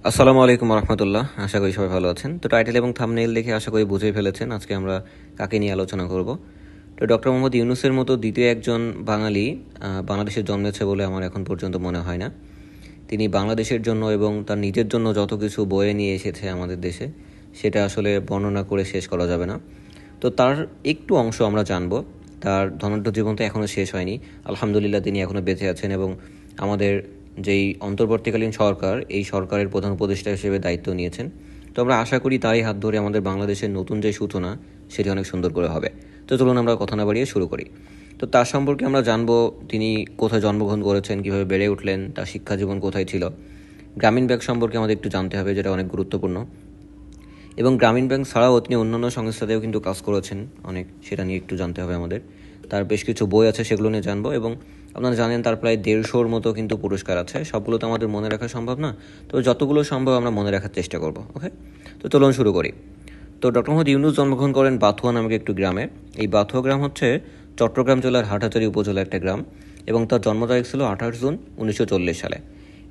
আসসালামু আলাইকুম রহমতুল্লাহ। আশা করি সবাই ভালো আছেন। তো টাইটেল এবং থাম্বনেইল দেখে আশা করি বুঝেই ফেলেছেন আজকে আমরা কাকে নিয়ে আলোচনা করব। তো ডক্টর মোহাম্মদ ইউনূসের মতো দ্বিতীয় একজন বাঙালি বাংলাদেশে জন্মেছে বলে আমার এখন পর্যন্ত মনে হয় না। তিনি বাংলাদেশের জন্য এবং তার নিজের জন্য যত কিছু বয়ে নিয়ে এসেছে আমাদের দেশে, সেটা আসলে বর্ণনা করে শেষ করা যাবে না। তো তার একটু অংশ আমরা জানব। তার ধনাঢ্য জীবন তো এখনও শেষ হয়নি। আলহামদুলিল্লাহ তিনি এখনও বেঁচে আছেন এবং আমাদের যেই অন্তর্বর্তীকালীন সরকার, এই সরকারের প্রধান উপদেষ্টা হিসেবে দায়িত্ব নিয়েছেন। তো আমরা আশা করি তারই হাত ধরে আমাদের বাংলাদেশের নতুন যে সূচনা, সেটি অনেক সুন্দর করে হবে। তো চলুন আমরা কথা না বাড়িয়ে শুরু করি। তো তার সম্পর্কে আমরা জানবো তিনি কোথায় জন্মগ্রহণ করেছেন, কীভাবে বেড়ে উঠলেন, তার শিক্ষা জীবন কোথায় ছিল। গ্রামীণ ব্যাংক সম্পর্কে আমাদের একটু জানতে হবে, যেটা অনেক গুরুত্বপূর্ণ। এবং গ্রামীণ ব্যাংক ছাড়াও তিনি অন্যান্য সংস্থাতেও কিন্তু কাজ করেছেন অনেক, সেটা নিয়ে একটু জানতে হবে আমাদের। তার বেশ কিছু বই আছে, সেগুলো নিয়ে জানবো। এবং আপনারা জানেন তার প্রায় 150-র মতো কিন্তু পুরস্কার আছে। সবগুলো তো আমাদের মনে রাখা সম্ভব না, তো যতগুলো সম্ভব আমরা মনে রাখার চেষ্টা করব। ওকে, তো চলুন শুরু করি। তো ডক্টর মোহাম্মদ ইউনূস জন্মগ্রহণ করেন বাথুয়া নামক একটু গ্রামে। এই বাথুয়া গ্রাম হচ্ছে চট্টগ্রাম জেলার হাটহাজারী উপজেলার একটা গ্রাম। এবং তার জন্ম তারিখ ছিল 28 জুন 1940 সালে।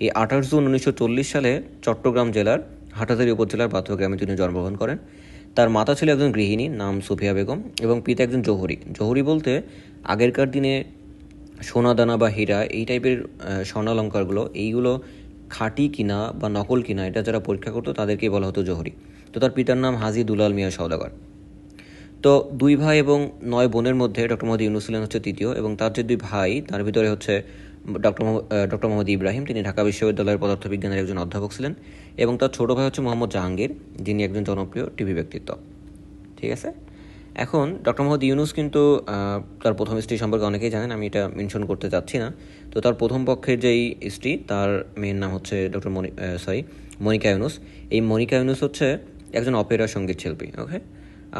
এই 28 জুন 1940 সালে চট্টগ্রাম জেলার হাটহাজারী উপজেলার বাথুয়া গ্রামে তিনি জন্মগ্রহণ করেন। তার মাতা ছিল একজন গৃহিণী, নাম সুফিয়া বেগম, এবং পিতা একজন জহুরি। জহুরি বলতে আগেরকার দিনে সোনাদানা বা হীরা এই টাইপের স্বর্ণালঙ্কারগুলো, এইগুলো খাঁটি কিনা বা নকল কিনা এটা যারা পরীক্ষা করতো তাদেরকেই বলা হতো জহুরি। তো তার পিতার নাম হাজী দুলাল মিয়া সওদাগর। তো 2 ভাই এবং 9 বোনের মধ্যে ডক্টর মোহাম্মদ ইউনূস ছিলেন হচ্ছে তৃতীয়। এবং তার যে 2 ভাই, তার ভিতরে হচ্ছে ডক্টর মোহাম্মদ ইব্রাহিম, তিনি ঢাকা বিশ্ববিদ্যালয়ের পদার্থবিজ্ঞানের একজন অধ্যাপক ছিলেন। এবং তার ছোট ভাই হচ্ছে মোহাম্মদ জাহাঙ্গীর, যিনি একজন জনপ্রিয় টিভি ব্যক্তিত্ব। ঠিক আছে। এখন ডক্টর মোহাম্মদ ইউনূস কিন্তু তার প্রথম স্ত্রী সম্পর্কে অনেকেই জানেন, আমি এটা মেনশন করতে চাচ্ছি না। তো তার প্রথম পক্ষের যেই স্ত্রী, তার মেয়ের নাম হচ্ছে মনিকা ইউনূস। এই মনিকা ইউনূস হচ্ছে একজন অপেরা সঙ্গীত শিল্পী। ওকে।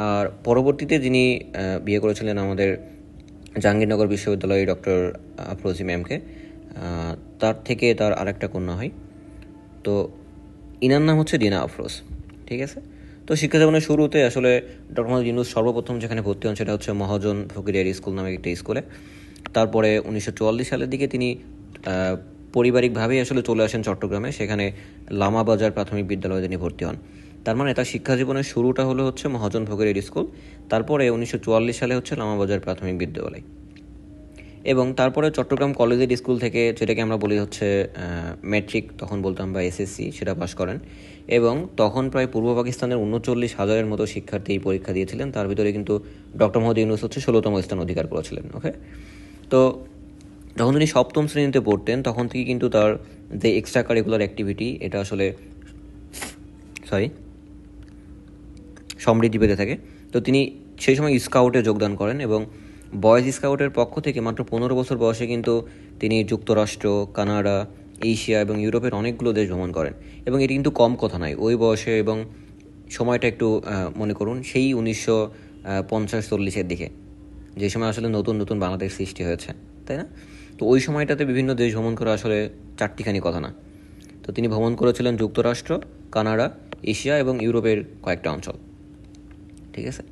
আর পরবর্তীতে যিনি বিয়ে করেছিলেন আমাদের জাহাঙ্গীরনগর বিশ্ববিদ্যালয়ে ডক্টর আফরোজি ম্যামকে, তার থেকে তার আরেকটা কন্যা হয়। তো ইনার নাম হচ্ছে ডিনা আফরোজ। ঠিক আছে। তো শিক্ষা জীবনের শুরুতে আসলে ডক্টর মোহাম্মদ ইউনূস সর্বপ্রথম যেখানে ভর্তি হন সেটা হচ্ছে মহাজন ফকিরিয়ার স্কুল নামে একটা স্কুলে। তারপরে 1944 সালের দিকে তিনি পারিবারিকভাবেই আসলে চলে আসেন চট্টগ্রামে। সেখানে লামা বাজার প্রাথমিক বিদ্যালয়ে তিনি ভর্তি হন। তার মানে তার শিক্ষা জীবনের শুরুটা হলো হচ্ছে মহাজন ফকিরিয়ার স্কুল, তারপরে 1944 সালে হচ্ছে লামা বাজার প্রাথমিক বিদ্যালয়। এবং তারপরে চট্টগ্রাম কলেজিয়েট স্কুল থেকে, যেটাকে আমরা বলি হচ্ছে ম্যাট্রিক তখন বলতাম, বা এসএসসি, সেটা পাশ করেন। এবং তখন প্রায় পূর্ব পাকিস্তানের 39,000-এর মতো শিক্ষার্থী এই পরীক্ষা দিয়েছিলেন। তার ভিতরে কিন্তু ডক্টর মোহাম্মদ ইউনূস হচ্ছে 16তম স্থান অধিকার করেছিলেন। ওকে। তো যখন তিনি সপ্তম শ্রেণীতে পড়তেন তখন থেকে কিন্তু তার যে এক্সট্রা কারিকুলার অ্যাক্টিভিটি, এটা আসলে সমৃদ্ধি পেতে থাকে। তো তিনি সেই সময় স্কাউটে যোগদান করেন এবং বয়েজ স্কাউটের পক্ষ থেকে মাত্র 15 বছর বয়সে কিন্তু তিনি যুক্তরাষ্ট্র, কানাডা, এশিয়া এবং ইউরোপের অনেকগুলো দেশ ভ্রমণ করেন। এবং এটি কিন্তু কম কথা নয় ওই বয়সে। এবং সময়টা একটু মনে করুন, সেই 1950-40-এর দিকে, যে সময় আসলে নতুন নতুন বাংলাদেশ সৃষ্টি হয়েছে, তাই না? তো ওই সময়টাতে বিভিন্ন দেশ ভ্রমণ করা আসলে চারটিখানি কথা না। তো তিনি ভ্রমণ করেছিলেন যুক্তরাষ্ট্র, কানাডা, এশিয়া এবং ইউরোপের কয়েকটা অঞ্চল। ঠিক আছে।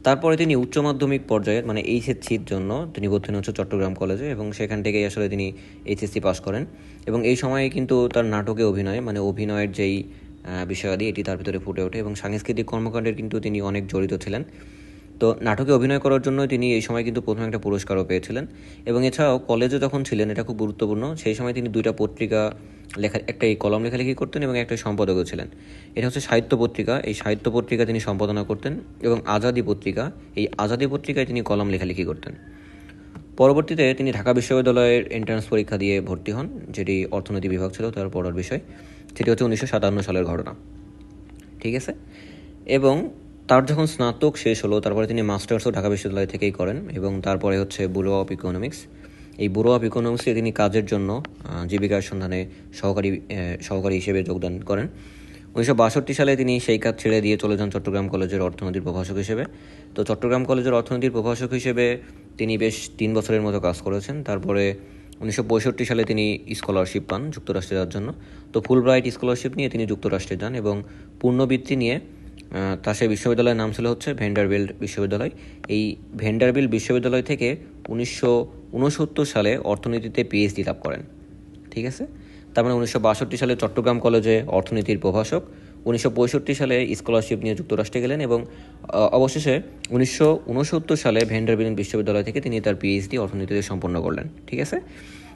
তারপরে তিনি উচ্চ মাধ্যমিক পর্যায়ের মানে এইচএসসির জন্য তিনি ভর্তি হন হচ্ছে চট্টগ্রাম কলেজে। এবং সেখান থেকেই আসলে তিনি এইচএসসি পাস করেন। এবং এই সময়ে কিন্তু তার নাটকে অভিনয়, মানে অভিনয়ের যেই বিষয়াদি, এটি তার ভিতরে ফুটে ওঠে। এবং সাংস্কৃতিক কর্মকাণ্ডের কিন্তু তিনি অনেক জড়িত ছিলেন। তো নাটকে অভিনয় করার জন্য তিনি এই সময় কিন্তু প্রথমে একটা পুরস্কারও পেয়েছিলেন। এবং এছাড়াও কলেজে যখন ছিলেন, এটা খুব গুরুত্বপূর্ণ, সেই সময় তিনি 2টা পত্রিকা লেখা, একটা এই কলম লেখালেখি করতেন এবং একটা সম্পাদকও ছিলেন। এটা হচ্ছে সাহিত্য পত্রিকা, এই সাহিত্য পত্রিকা তিনি সম্পাদনা করতেন। এবং আজাদী পত্রিকা, এই আজাদী পত্রিকায় তিনি কলম লেখালেখি করতেন। পরবর্তীতে তিনি ঢাকা বিশ্ববিদ্যালয়ের এন্ট্রান্স পরীক্ষা দিয়ে ভর্তি হন, যেটি অর্থনীতি বিভাগ ছিল তার পড়ার বিষয়। সেটি হচ্ছে 1957 সালের ঘটনা। ঠিক আছে। এবং তার যখন স্নাতক শেষ হলো, তারপরে তিনি মাস্টার্সও ঢাকা বিশ্ববিদ্যালয় থেকেই করেন। এবং তারপরে হচ্ছে ব্যুরো অফ ইকোনমিক্স। এই ব্যুরো অফ ইকোনমিক্সে তিনি কাজের জন্য জীবিকার সন্ধানে সহকারী হিসেবে যোগদান করেন। 1962 সালে তিনি সেই কাজ ছেড়ে দিয়ে চলে যান চট্টগ্রাম কলেজের অর্থনীতির প্রভাষক হিসেবে। তো চট্টগ্রাম কলেজের অর্থনীতির প্রভাষক হিসেবে তিনি বেশ 3 বছরের মতো কাজ করেছেন। তারপরে 1965 সালে তিনি স্কলারশিপ পান যুক্তরাষ্ট্রে যাওয়ার জন্য। তো ফুলব্রাইট স্কলারশিপ নিয়ে তিনি যুক্তরাষ্ট্রে যান এবং পূর্ণবৃত্তি নিয়ে তার সেই বিশ্ববিদ্যালয়ের নাম ছিল হচ্ছে ভ্যান্ডারবিল্ট বিশ্ববিদ্যালয়। এই ভ্যান্ডারবিল্ট বিশ্ববিদ্যালয় থেকে 1969 সালে অর্থনীতিতে পিএইচডি লাভ করেন। ঠিক আছে। তার মানে 1962 সালে চট্টগ্রাম কলেজে অর্থনীতির প্রভাষক, 1965 সালে স্কলারশিপ নিয়ে যুক্তরাষ্ট্রে গেলেন এবং অবশেষে 1969 সালে ভ্যান্ডারবিল্ট বিশ্ববিদ্যালয় থেকে তিনি তার পিএইচডি অর্থনীতিতে সম্পন্ন করলেন। ঠিক আছে,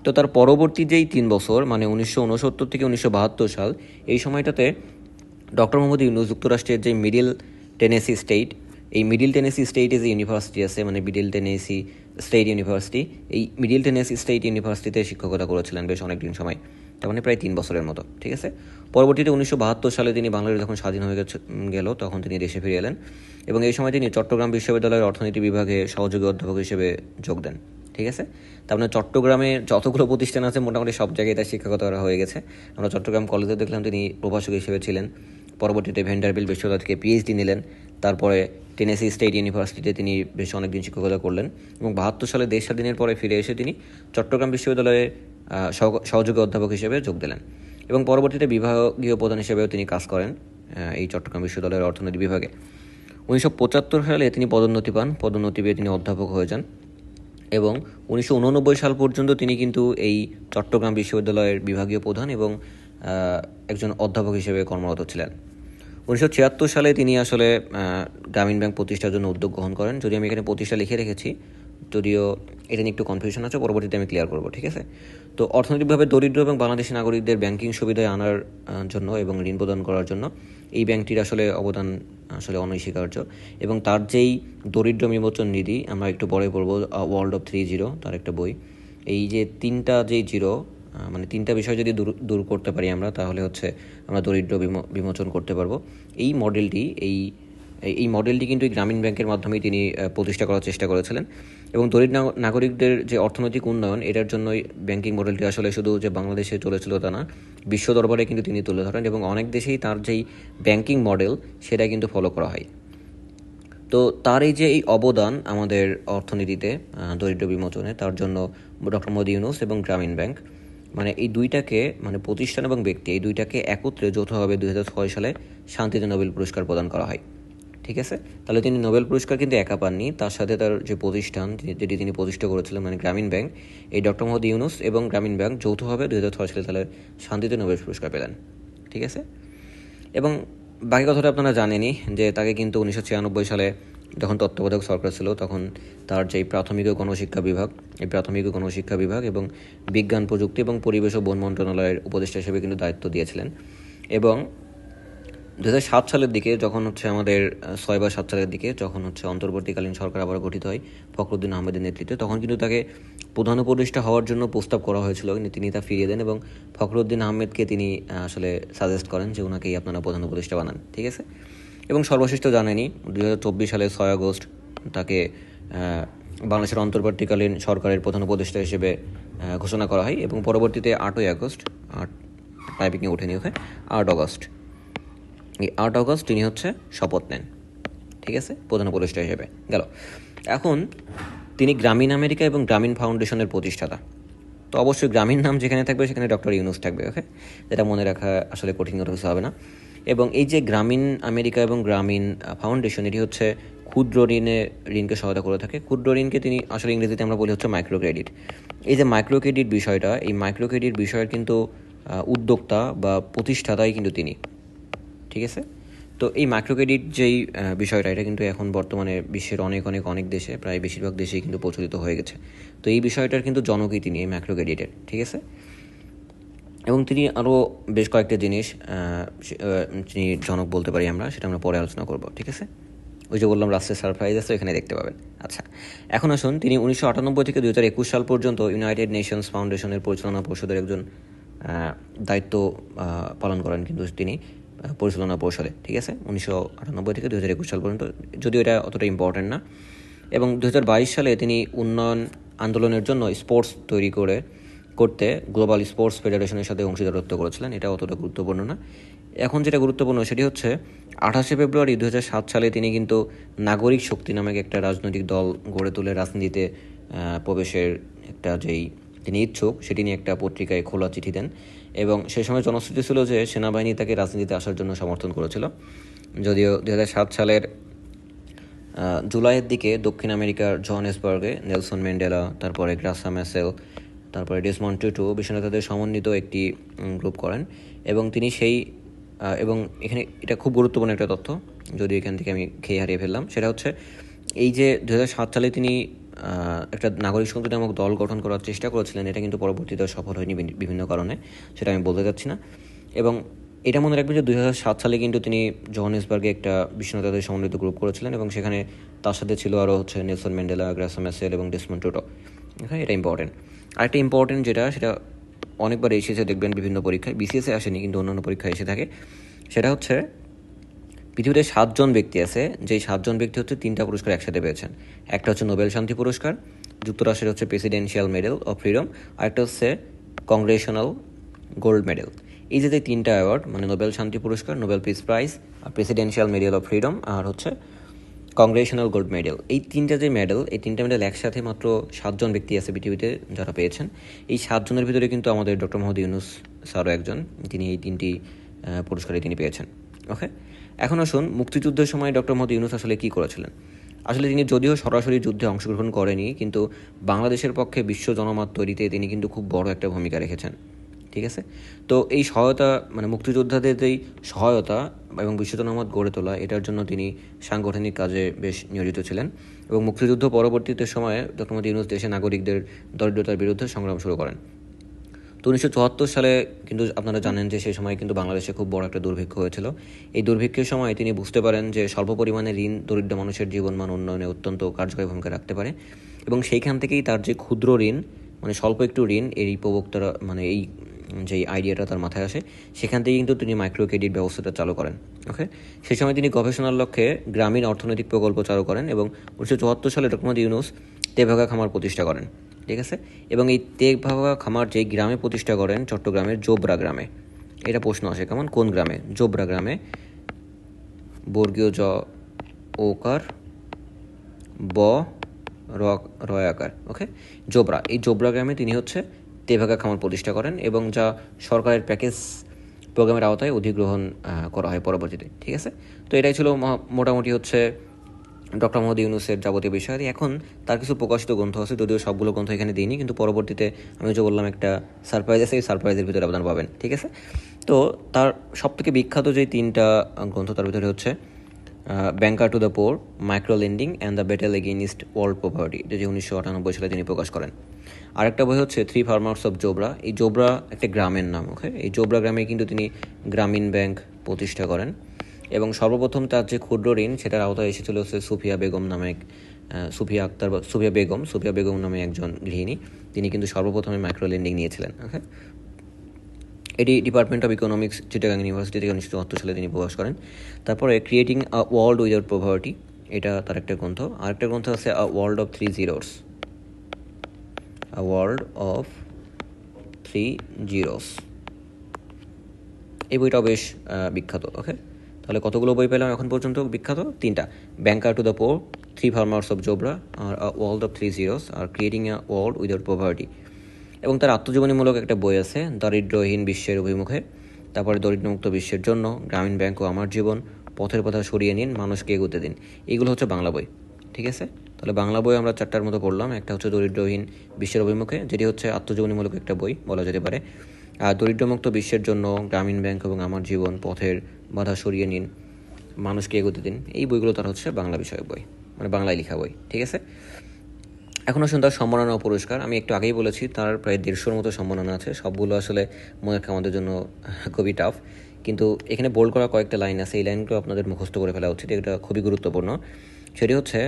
তো তার পরবর্তী যেই 3 বছর মানে 1969 থেকে 1972 সাল, এই সময়টাতে ডক্টর মোহাম্মদ ইউনূস যুক্তরাষ্ট্রের যে মিডল টেনেসি স্টেট, এই মিডল টেনেসি স্টেটে যে ইউনিভার্সিটি আছে মানে মিডল টেনেসি স্টেট ইউনিভার্সিটি, এই মিডল টেনেসি স্টেট ইউনিভার্সিটিতে শিক্ষকতা করেছিলেন বেশ অনেকদিন সময়, তার মানে প্রায় 3 বছরের মতো। ঠিক আছে, পরবর্তীতে 1972 সালে তিনি বাংলাদেশ যখন স্বাধীন হয়ে গেল তখন তিনি দেশে ফিরে এলেন এবং এই সময় তিনি চট্টগ্রাম বিশ্ববিদ্যালয়ের অর্থনীতি বিভাগে সহযোগী অধ্যাপক হিসেবে যোগ দেন। ঠিক আছে, তার মানে চট্টগ্রামের যতগুলো প্রতিষ্ঠান আছে মোটামুটি সব জায়গায় তার শিক্ষকতা করা হয়ে গেছে। আমরা চট্টগ্রাম কলেজে দেখলাম তিনি প্রভাষক হিসেবে ছিলেন, পরবর্তীতে ভ্যান্ডারবিল্ট বিশ্ববিদ্যালয় থেকে পিএইচডি নিলেন, তারপরে টেনেসি স্টেট ইউনিভার্সিটিতে তিনি বেশ অনেকদিন শিক্ষকতা করলেন এবং 72 সালে দেশ স্বাধীনের পরে ফিরে এসে তিনি চট্টগ্রাম বিশ্ববিদ্যালয়ে সহযোগী অধ্যাপক হিসেবে যোগ দিলেন এবং পরবর্তীতে বিভাগীয় প্রধান হিসেবেও তিনি কাজ করেন এই চট্টগ্রাম বিশ্ববিদ্যালয়ের অর্থনীতি বিভাগে। 1975 সালে তিনি পদোন্নতি পান, পদোন্নতি পেয়ে তিনি অধ্যাপক হয়ে যান এবং 1989 সাল পর্যন্ত তিনি কিন্তু এই চট্টগ্রাম বিশ্ববিদ্যালয়ের বিভাগীয় প্রধান এবং একজন অধ্যাপক হিসেবে কর্মরত ছিলেন। 1976 সালে তিনি আসলে গ্রামীণ ব্যাংক প্রতিষ্ঠার জন্য উদ্যোগ গ্রহণ করেন, যদি আমি এখানে প্রতিষ্ঠা লিখে রেখেছি, যদিও এটা নিয়ে একটু কনফিউশন আছে, পরবর্তীতে আমি ক্লিয়ার করবো। ঠিক আছে, তো অর্থনৈতিকভাবে দরিদ্র এবং বাংলাদেশি নাগরিকদের ব্যাংকিং সুবিধায় আনার জন্য এবং ঋণ প্রদান করার জন্য এই ব্যাংকটির আসলে অবদান আসলে অনস্বীকার্য এবং তার যেই দরিদ্র বিমোচন নিধি, আমরা একটু পরে পড়বো ওয়ার্ল্ড অফ 3 জিরো, তার একটা বই, এই যে 3টা যেই জিরো মানে 3টা বিষয় যদি দূর করতে পারি আমরা, তাহলে হচ্ছে আমরা দরিদ্র বিমোচন করতে পারবো। এই মডেলটি এই মডেলটি কিন্তু এই গ্রামীণ ব্যাংকের মাধ্যমেই তিনি প্রতিষ্ঠা করার চেষ্টা করেছিলেন এবং দরিদ্র নাগরিকদের যে অর্থনৈতিক উন্নয়ন, এটার জন্যই ব্যাংকিং মডেলটি আসলে শুধু যে বাংলাদেশে চলেছিল তা না, বিশ্ব দরবারে কিন্তু তিনি তুলে ধরেন এবং অনেক দেশেই তার যেই ব্যাংকিং মডেল সেটা কিন্তু ফলো করা হয়। তো তার এই যে এই অবদান আমাদের অর্থনীতিতে দরিদ্র বিমোচনে, তার জন্য ডক্টর মোহাম্মদ ইউনূস এবং গ্রামীণ ব্যাংক মানে এই দুইটাকে মানে প্রতিষ্ঠান এবং ব্যক্তি এই দুইটাকে একত্রে যৌথভাবে 2006 সালে শান্তিতে নোবেল পুরস্কার প্রদান করা হয়। ঠিক আছে, তাহলে তিনি নোবেল পুরস্কার কিন্তু একা পাননি, তার সাথে তার যে প্রতিষ্ঠান যেটি তিনি প্রতিষ্ঠা করেছিলেন মানে গ্রামীণ ব্যাংক, এই ডক্টর মোহাম্মদ ইউনূস এবং গ্রামীণ ব্যাংক যৌথভাবে 2006 সালে তাহলে শান্তিতে নোবেল পুরস্কার পেলেন। ঠিক আছে, এবং বাকি কথাটা আপনারা জানেনই যে তাকে কিন্তু 1996 সালে যখন তত্ত্বাবধায়ক সরকার ছিল তখন তার যেই প্রাথমিক ও গণশিক্ষা বিভাগ, এই প্রাথমিক ও গণশিক্ষা বিভাগ এবং বিজ্ঞান প্রযুক্তি এবং পরিবেশ ও বন মন্ত্রণালয়ের উপদেষ্টা হিসেবে কিন্তু দায়িত্ব দিয়েছিলেন এবং 2007 সালের দিকে যখন হচ্ছে আমাদের 6 বা 7 সালের দিকে যখন হচ্ছে অন্তর্বর্তীকালীন সরকার আবার গঠিত হয় ফখরুদ্দিন আহমেদের নেতৃত্বে, তখন কিন্তু তাকে প্রধান উপদেষ্টা হওয়ার জন্য প্রস্তাব করা হয়েছিল, কিন্তু তিনি তা ফিরিয়ে দেন এবং ফখরুদ্দিন আহমেদকে তিনি আসলে সাজেস্ট করেন যে ওনাকেই আপনারা প্রধান উপদেষ্টা বানান। ঠিক আছে, এবং সর্বশেষ তো জানেনই 2024 সালে 6 আগস্ট তাকে বাংলাদেশের অন্তর্বর্তীকালীন সরকারের প্রধান উপদেষ্টা হিসেবে ঘোষণা করা হয় এবং পরবর্তীতে 8ই আগস্ট, টাইপিংয়ে উঠেনি ওকে, 8 আগস্ট, এই 8 আগস্ট তিনি হচ্ছে শপথ নেন। ঠিক আছে, প্রধান উপদেষ্টা হিসেবে গেল। এখন তিনি গ্রামীণ আমেরিকা এবং গ্রামীণ ফাউন্ডেশনের প্রতিষ্ঠাতা, তো অবশ্যই গ্রামীণ নাম যেখানে থাকবে সেখানে ডক্টর ইউনূস থাকবে। ওকে, যেটা মনে রাখা আসলে কঠিন কিছু হবে না। এবং এই যে গ্রামীণ আমেরিকা এবং গ্রামীণ ফাউন্ডেশন, এটি হচ্ছে ক্ষুদ্র ঋণকে সহায়তা করে থাকে। ক্ষুদ্র ঋণকে তিনি আসলে ইংরেজিতে আমরা বলি হচ্ছে মাইক্রো ক্রেডিট। এই যে মাইক্রো ক্রেডিট বিষয়টা, এই মাইক্রো ক্রেডিট বিষয়ের কিন্তু উদ্যোক্তা বা প্রতিষ্ঠাতাই কিন্তু তিনি। ঠিক আছে, তো এই মাইক্রো ক্রেডিট যেই বিষয়টা, এটা কিন্তু এখন বর্তমানে বিশ্বের অনেক দেশে, প্রায় বেশিরভাগ দেশেই কিন্তু প্রচলিত হয়ে গেছে। তো এই বিষয়টার কিন্তু জনকই তিনি, এই মাইক্রো ক্রেডিটের। ঠিক আছে, এবং তিনি আরও বেশ কয়েকটা জিনিস যিনি জনক বলতে পারি আমরা, সেটা আমরা পরে আলোচনা করব। ঠিক আছে, ওই যে বললাম রাষ্ট্রের সারপ্রাইজ আছে, এখানে দেখতে পাবেন। আচ্ছা, এখন আসুন, তিনি 1998 থেকে 2021 সাল পর্যন্ত ইউনাইটেড নেশনস ফাউন্ডেশনের পরিচালনা পরিষদের একজন দায়িত্ব পালন করেন কিন্তু তিনি পরিচালনা পরিষদে। ঠিক আছে, 1998 থেকে 2021 সাল পর্যন্ত, যদিও এটা অতটা ইম্পর্টেন্ট না। এবং 2022 সালে তিনি উন্নয়ন আন্দোলনের জন্য স্পোর্টস তৈরি করতে গ্লোবাল স্পোর্টস ফেডারেশনের সাথে অংশীদারত্ব করেছিলেন। এটা অতটা গুরুত্বপূর্ণ না। এখন যেটা গুরুত্বপূর্ণ সেটি হচ্ছে 28 ফেব্রুয়ারি 2007 সালে তিনি কিন্তু নাগরিক শক্তি নামক একটা রাজনৈতিক দল গড়ে তুলে রাজনীতিতে প্রবেশের একটা যেই তিনি ইচ্ছুক সেটি নিয়ে একটা পত্রিকায় খোলা চিঠি দেন এবং সে সময় জনশ্রুতি ছিল যে সেনাবাহিনী তাকে রাজনীতিতে আসার জন্য সমর্থন করেছিল। যদিও 2007 সালের জুলাইয়ের দিকে দক্ষিণ আমেরিকার জোহানেসবার্গে নেলসন ম্যান্ডেলা, তারপরে গ্রাসা ম্যাসেল, তারপরে ডেসমন্ড টুটু বিশ্ব নেতাদের সমন্বিত একটি গ্রুপ করেন এবং তিনি সেই এবং এখানে এটা খুব গুরুত্বপূর্ণ একটা তথ্য, যদি এখান থেকে আমি খেয়ে হারিয়ে ফেললাম, সেটা হচ্ছে এই যে 2007 সালে তিনি একটা নাগরিক সমিতি নামক দল গঠন করার চেষ্টা করেছিলেন, এটা কিন্তু পরবর্তীতে সফল হয়নি বিভিন্ন কারণে, সেটা আমি বলতে চাচ্ছি না। এবং এটা মনে রাখবেন যে 2007 সালে কিন্তু তিনি জোহানেসবার্গে একটা বিশ্ব নেতাদের সমন্বিত গ্রুপ করেছিলেন এবং সেখানে তার সাথে ছিল আরও হচ্ছে নেলসন ম্যান্ডেলা, গ্রাসা ম্যাসেল এবং ডেসমন্ড টুটু। হ্যাঁ, এটা ইম্পর্টেন্ট। আরেকটা ইম্পর্টেন্ট সেটা অনেকবার এসেছে দেখবেন বিভিন্ন পরীক্ষায়, বিসিএসে আসেনি কিন্তু অন্যান্য পরীক্ষায় এসে থাকে, সেটা হচ্ছে পৃথিবীতে 7জন ব্যক্তি আছে, যেই 7জন ব্যক্তি হচ্ছে 3টা পুরস্কার একসাথে পেয়েছেন। একটা হচ্ছে নোবেল শান্তি পুরস্কার, যুক্তরাষ্ট্রের হচ্ছে প্রেসিডেন্সিয়াল মেডেল অফ ফ্রিডম, আরেকটা হচ্ছে কংগ্রেশনাল গোল্ড মেডেল। এই যে 3টা অ্যাওয়ার্ড, মানে নোবেল শান্তি পুরস্কার, নোবেল পিস প্রাইজ, আর প্রেসিডেন্সিয়াল মেডেল অফ ফ্রিডম, আর হচ্ছে কংগ্রেশনাল গোল্ড মেডেল, এই 3টা যে মেডেল, এই 3টা মেডেল একসাথে মাত্র 7জন ব্যক্তি আছে পৃথিবীতে যারা পেয়েছেন। এই 7জনের ভিতরে কিন্তু আমাদের ডক্টর মোহাম্মদ ইউনূস স্যারও একজন, তিনি এই 3টি পুরস্কারে তিনি পেয়েছেন। ওকে, এখন আসুন মুক্তিযুদ্ধের সময় ডক্টর মোহাম্মদ ইউনূস আসলে কী করেছিলেন। আসলে তিনি যদিও সরাসরি যুদ্ধে অংশগ্রহণ করেনি, কিন্তু বাংলাদেশের পক্ষে বিশ্ব জনমত তৈরিতে তিনি কিন্তু খুব বড় একটা ভূমিকা রেখেছেন। ঠিক আছে, তো এই সহায়তা, মানে মুক্তিযোদ্ধাদের যেই সহায়তা এবং বিশ্ব জনমত গড়ে তোলা, এটার জন্য তিনি সাংগঠনিক কাজে বেশ নিয়োজিত ছিলেন। এবং মুক্তিযুদ্ধ পরবর্তীতে সময়ে ডক্টর মোহাম্মদ ইউনূস দেশের নাগরিকদের দরিদ্রতার বিরুদ্ধে সংগ্রাম শুরু করেন। তো 1974 সালে কিন্তু আপনারা জানেন যে সেই সময় কিন্তু বাংলাদেশে খুব বড় একটা দুর্ভিক্ষ হয়েছিল। এই দুর্ভিক্ষের সময় তিনি বুঝতে পারেন যে স্বল্প পরিমাণে ঋণ দরিদ্র মানুষের জীবনমান উন্নয়নে অত্যন্ত কার্যকরী ভূমিকা রাখতে পারে, এবং সেইখান থেকেই তার যে ক্ষুদ্র ঋণ, মানে স্বল্প একটু ঋণ, এই প্রবক্তারা, মানে এই যে আইডিয়াটা তার মাথায় আসে, সেখান থেকে কিন্তু তিনি মাইক্রো ক্রেডিট ব্যবস্থাটা চালু করেন। ওকে, সেই সময় তিনি গবেষণার লক্ষ্যে গ্রামীণ অর্থনৈতিক প্রকল্প চালু করেন এবং 1974 সালে ডক্টর মোহাম্মদ ইউনূস তেভাগা খামার প্রতিষ্ঠা করেন। ঠিক আছে, এবং এই তেভাগা খামার যেই গ্রামে প্রতিষ্ঠা করেন, চট্টগ্রামের জোবরা গ্রামে। এটা প্রশ্ন আসে কেমন, কোন গ্রামে? জোবরা গ্রামে, বর্গীয় জ ওকার ব রয়াকার। ওকে, জোবরা, এই জোবরা গ্রামে তিনি হচ্ছে তেভাগা খামার প্রতিষ্ঠা করেন এবং যা সরকারের প্যাকেজ প্রোগ্রামের আওতায় অধিগ্রহণ করা হয় পরবর্তীতে। ঠিক আছে, তো এটাই ছিল মোটামুটি হচ্ছে ডক্টর মোহাম্মদ ইউনূসের যাবতীয় বিষয়। এখন তার কিছু প্রকাশিত গ্রন্থ আছে, যদিও সবগুলো গ্রন্থ এখানে দিইনি, কিন্তু পরবর্তীতে আমি যে বললাম একটা সারপ্রাইজ আছে, এই সারপ্রাইজের ভিতরে আপনারা পাবেন। ঠিক আছে, তো তার সবথেকে বিখ্যাত যে 3টা গ্রন্থ, তার ভিতরে হচ্ছে ব্যাংকার to the poor, micro lending and the battle against world poverty, যেটি 1998 সালে তিনি প্রকাশ করেন। আরেকটা বই হচ্ছে 3 ফার্মার্স অফ জোবরা। এই জোবরা একটা গ্রামের নাম। ওকে, এই জোবরা গ্রামে কিন্তু তিনি গ্রামীণ ব্যাংক প্রতিষ্ঠা করেন এবং সর্বপ্রথম তার যে ক্ষুদ্র ঋণ, সেটার আওতায় এসেছিল হচ্ছে সুফিয়া বেগম নামে সুফিয়া বেগম নামে একজন গৃহিণী। তিনি কিন্তু সর্বপ্রথমে মাইক্রো লেন্ডিং নিয়েছিলেন। ওকে, এটি department of economics, Chittagong university থেকে 1974 সালে তিনি প্রকাশ করেন। তারপরে creating a world without poverty, এটা তার একটা গ্রন্থ। আরেকটা গ্রন্থ আছে আ world of 3 zeros, a world of 3 zeros. এই বইটাও বেশ বিখ্যাত। ওকে, তাহলে কতগুলো বই পেলাম এখন পর্যন্ত বিখ্যাত? 3টা, banker to the poor, 3 farmers of Jobra, আর আ ওয়ার্ল্ড অফ 3 জিরোস, আর creating a world without poverty. এবং তার আত্মজীবনীমূলক একটা বই আছে, দারিদ্র্যহীন বিশ্বের অভিমুখে, তারপরে দরিদ্রমুক্ত বিশ্বের জন্য, গ্রামীণ ব্যাংক ও আমার জীবন, পথের কথা সরিয়ে নিন, মানুষকে এগোতে দিন। এইগুলো হচ্ছে বাংলা বই। ঠিক আছে, তাহলে বাংলা বই আমরা 4টার মতো পড়লাম। একটা হচ্ছে দরিদ্রহীন বিশ্বের অভিমুখে, যেটি হচ্ছে আত্মজীবনীমূলক একটা বই বলা যেতে পারে। আর দরিদ্রমুক্ত বিশ্বের জন্য, গ্রামীণ ব্যাংক এবং আমার জীবন, পথের বাধা সরিয়ে নিন, মানুষকে এগোতে দিন, এই বইগুলো তার হচ্ছে বাংলা বিষয়ক বই, মানে বাংলায় লেখা বই। ঠিক আছে, এখন আসুন তার সম্মাননা ও পুরস্কার। আমি একটু আগেই বলেছি তার প্রায় 150-র মতো সম্মাননা আছে, সবগুলো আসলে মনে রাখা আমাদের জন্য খুবই টাফ, কিন্তু এখানে বোল্ড করা কয়েকটা লাইন আছে, এই লাইনগুলো আপনাদের মুখস্থ করে ফেলা উচিত, এটা খুবই গুরুত্বপূর্ণ। সেটি হচ্ছে,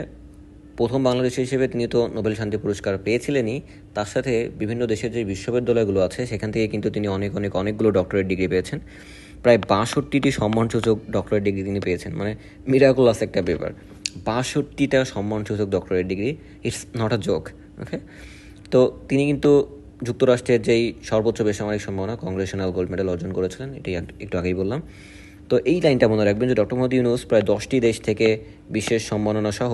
প্রথম বাংলাদেশি হিসেবে তিনি তো নোবেল শান্তি পুরস্কার পেয়েছিলেনই, তার সাথে বিভিন্ন দেশের যে বিশ্ববিদ্যালয়গুলো আছে সেখান থেকে কিন্তু তিনি অনেকগুলো ডক্টরেট ডিগ্রি পেয়েছেন। প্রায় 62টি সম্মানসূচক ডক্টরেট ডিগ্রি তিনি পেয়েছেন, মানে মিরাকুলাস একটা ব্যাপার। 62টা সম্মানসূচক doctorate degree, it's not a joke. Okay, তো তিনি কিন্তু যুক্তরাষ্ট্রের যেই সর্বোচ্চ বেসামরিক সম্মাননা কংগ্রেশনাল গোল্ড মেডেল অর্জন করেছিলেন, এটি একটু আগেই বললাম। তো এই লাইনটা মনে রাখবেন যে ডক্টর মোহাম্মদ ইউনূস প্রায় 10টি দেশ থেকে বিশেষ সম্মাননা সহ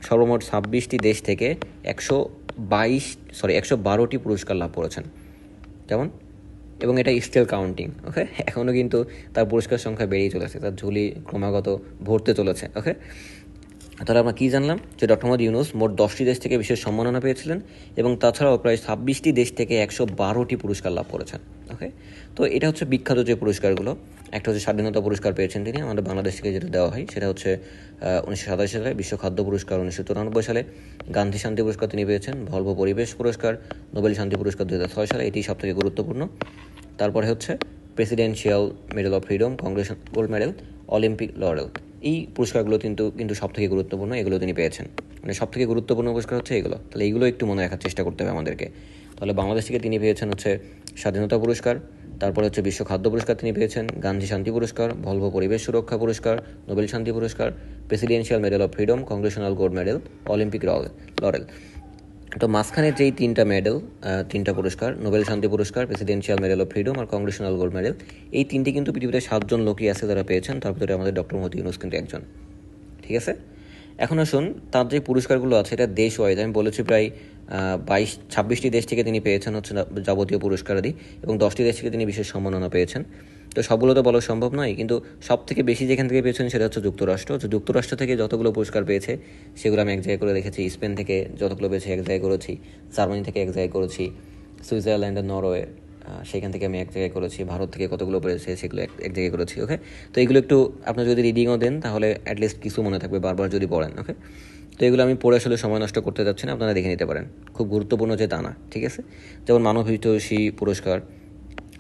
সর্বমোট 26টি দেশ থেকে 112টি পুরস্কার লাভ করেছেন। কেমন? এবং এটা স্টিল কাউন্টিং। ওকে, এখনও কিন্তু তার পুরস্কার সংখ্যা বেড়েই চলেছে, তার ঝুলি ক্রমাগত ভরতে চলেছে। ওকে, তাহলে আমরা কী জানলাম যে ডক্টর মোহাম্মদ ইউনূস মোট 10টি দেশ থেকে বিশেষ সম্মাননা পেয়েছিলেন এবং তাছাড়াও প্রায় 26টি দেশ থেকে 112টি পুরস্কার লাভ করেছেন। ওকে, তো এটা হচ্ছে বিখ্যাত যে পুরস্কারগুলো। একটা হচ্ছে স্বাধীনতা পুরস্কার পেয়েছেন তিনি, আমাদের বাংলাদেশ থেকে যেটা দেওয়া হয় সেটা হচ্ছে 1987 সালে, বিশ্ব খাদ্য পুরস্কার 1994 সালে, গান্ধী শান্তি পুরস্কার তিনি পেয়েছেন, ভলভো পরিবেশ পুরস্কার, নোবেল শান্তি পুরস্কার 2006 সালে, এটি সবথেকে গুরুত্বপূর্ণ। তারপরে হচ্ছে presidential medal of freedom, Congress gold medal, Olympic lauryl. এই পুরস্কারগুলো কিন্তু সবথেকে গুরুত্বপূর্ণ, এগুলো তিনি পেয়েছেন। মানে সবথেকে গুরুত্বপূর্ণ পুরস্কার হচ্ছে এগুলো, তাহলে এইগুলো একটু মনে রাখার চেষ্টা করতে হবে আমাদেরকে। তাহলে বাংলাদেশ থেকে তিনি পেয়েছেন হচ্ছে স্বাধীনতা পুরস্কার, তারপরে হচ্ছে বিশ্ব খাদ্য পুরস্কার তিনি পেয়েছেন, গান্ধী শান্তি পুরস্কার, ভলভো পরিবেশ সুরক্ষা পুরস্কার, নোবেল শান্তি পুরস্কার, presidential medal of freedom, congressional gold medal, Olympic laurel. তো মাঝখানের যেই তিনটা পুরস্কার, নোবেল শান্তি পুরস্কার, প্রেসিডেন্সিয়াল মেডেল অফ ফ্রিডম আর কংগ্রেশনাল গোল্ড মেডেল, এই তিনটি কিন্তু পৃথিবীতে 7জন লোকই আছে যারা পেয়েছেন, তার ভিতরে আমাদের ডক্টর মোহাম্মদ ইউনূস কিন্তু একজন। ঠিক আছে, এখন আসুন তার যে পুরস্কারগুলো আছে এটা দেশ ওয়াইজ। আমি বলেছি প্রায় 26টি দেশ থেকে তিনি পেয়েছেন হচ্ছে যাবতীয় পুরস্কারাদি, এবং 10টি দেশ থেকে তিনি বিশেষ সম্মাননা পেয়েছেন। তো সবগুলো তো বলা সম্ভব নয়, কিন্তু সব থেকে বেশি যেখান থেকে পেয়েছেন সেটা হচ্ছে যুক্তরাষ্ট্র। তো যুক্তরাষ্ট্র থেকে যতগুলো পুরস্কার পেয়েছে সেগুলো আমি এক জায়গায় করে রেখেছি। স্পেন থেকে যতগুলো পেয়েছে এক জায়গায় করেছি, জার্মানি থেকে এক জায়গায় করেছি, সুইজারল্যান্ড আর নরওয়ে সেখান থেকে আমি এক জায়গায় করেছি, ভারত থেকে কতগুলো পেয়েছে সেগুলো এক জায়গায় করেছি। ওকে, তো এগুলো একটু আপনার যদি রিডিংও দেন তাহলে অ্যাটলিস্ট কিছু মনে থাকবে বারবার যদি পড়েন। ওকে, তো এগুলো আমি পড়ে আসলে সময় নষ্ট করতে যাচ্ছি না, আপনারা দেখে নিতে পারেন, খুব গুরুত্বপূর্ণ যে তা না। ঠিক আছে, যেমন মানবহিতৈষী পুরস্কার,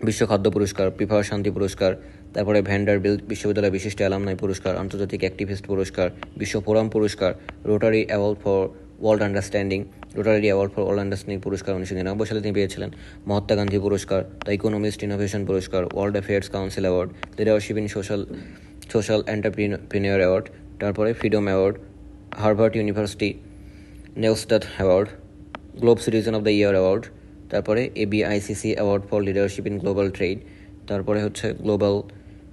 বিশ্ব খাদ্য পুরস্কার, পিফার শান্তি পুরস্কার, তারপরে ভ্যান্ডারবিল্ট বিশ্ববিদ্যালয় বিশিষ্ট অ্যালামনাই পুরস্কার, আন্তর্জাতিক অ্যাক্টিভিস্ট পুরস্কার, বিশ্ব ফোরাম পুরস্কার, Rotary award for world understanding, Rotary award for world understanding পুরস্কার 1999 সালে তিনি পেয়েছিলেন, মহাত্মা গান্ধী পুরস্কার, দ্য ইকোনমিস্ট ইনোভেশন পুরস্কার, world affairs council award, leadership in social entrepreneur award, তারপরে freedom award, Harvard university Neustadt award, globe citizen of the year award, তারপরে ABICC award for leadership in global trade, তারপরে হচ্ছে global